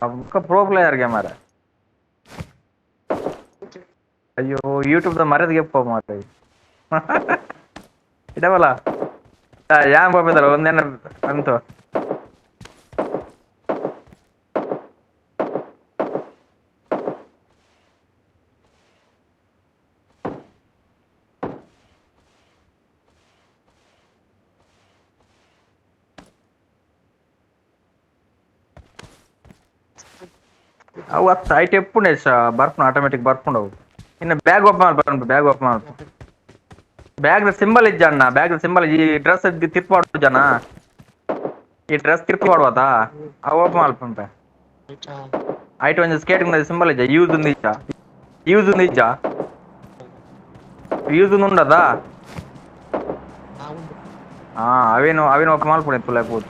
अब pro player gamer ಅಯ್ಯೋ YouTube ಮರ್ಯಾದೆಗೆ ಮಾತ್ರ ಇಡವಲ್ಲ ಯಾ ಬಾಬಿದಲ್ಲ ಒಂದೇನ ಅಂತು ಅವು ಹತ್ತು ಐಟ್ ಎಪ್ಪುಂಡೆ ಬರ್ಪುಂಡು ಆಟೋಮೆಟಿಕ್ ಬರ್ಪುಂಡು ಅವು ಇನ್ನು ಬ್ಯಾಗ್ ಓಪನ್ ಮಾಡ್ಬಾರ್ದು ಬ್ಯಾಗ್ ಓಪನ್ ಮಾಡ್ಬೇಕು ಬ್ಯಾಗ್ ಸಿಂಬಲ್ ಇಜ್ಜ ಅಣ್ಣ ಬ್ಯಾಗ್ ಸಿಂಬಲ್ ಈ ಡ್ರೆಸ್ ತಿರ್ಪಾಡು ಜನ ಈ ಡ್ರೆಸ್ ತಿರ್ಪಾಡುವತಾ ಅವು ಓಪನ್ ಮಾಡ್ಪುಂಟೆ ಐಟ್ ಒಂದು ಸ್ಕೇಟ್ ಸಿಂಬಲ್ ಇಜ್ಜ ಯೂಸ್ ಒಂದು ಇಜ್ಜ ಯೂಸ್ ఉండదా అవేను ఒక మాల్ పడే లేకపోతే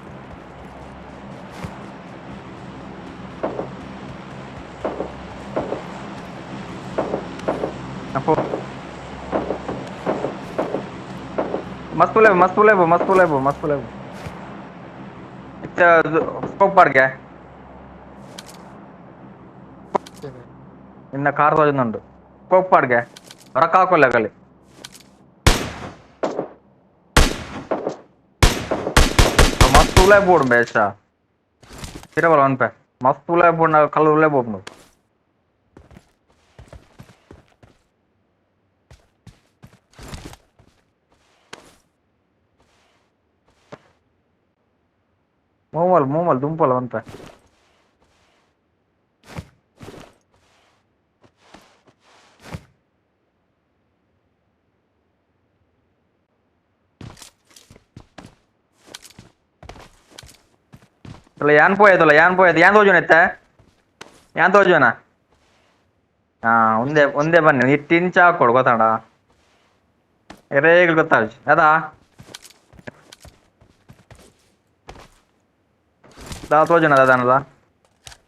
అపో మస్తు లేవు ಸ್ಕೋಪ್ ಪಾಡ್ಗೆ ಇನ್ನ ಕಾರ್ ತೋಜುಂಡು ಸ್ಕೋಪ್ ಪಾಡ್ಗೆ ಹೊರಕ್ ಹಾಕೊಲ್ಲ ಕಲಿ ಮಸ್ತ್ ಉಲೆ ಬೋಡ್ ಬೇಷ ಇರವಲ್ಲ ಅನ್ಪೆ ಮಸ್ತ್ ಉಲೆ ಬೋಡ್ ಕಲ್ಲು ಉಲೆ ಬೋಡ್ ನಾವು ಮೂಮಲ್ ದುಂಪಲ್ ಅಂತ ಯಾನ್ పోయేది ಯಾನ್ ತೋಜುನ ಹಾ ಒಂದೇ ಬನ್ನಿ ಇಟ್ಟಿಂಚ ಹಾಕೊಡು ಗೊತ್ತಾಡ ರೇಗಳು ಗೊತ್ತಾಗ ಅದಾ ತೋಜುನ ಅದಾನಲ್ಲ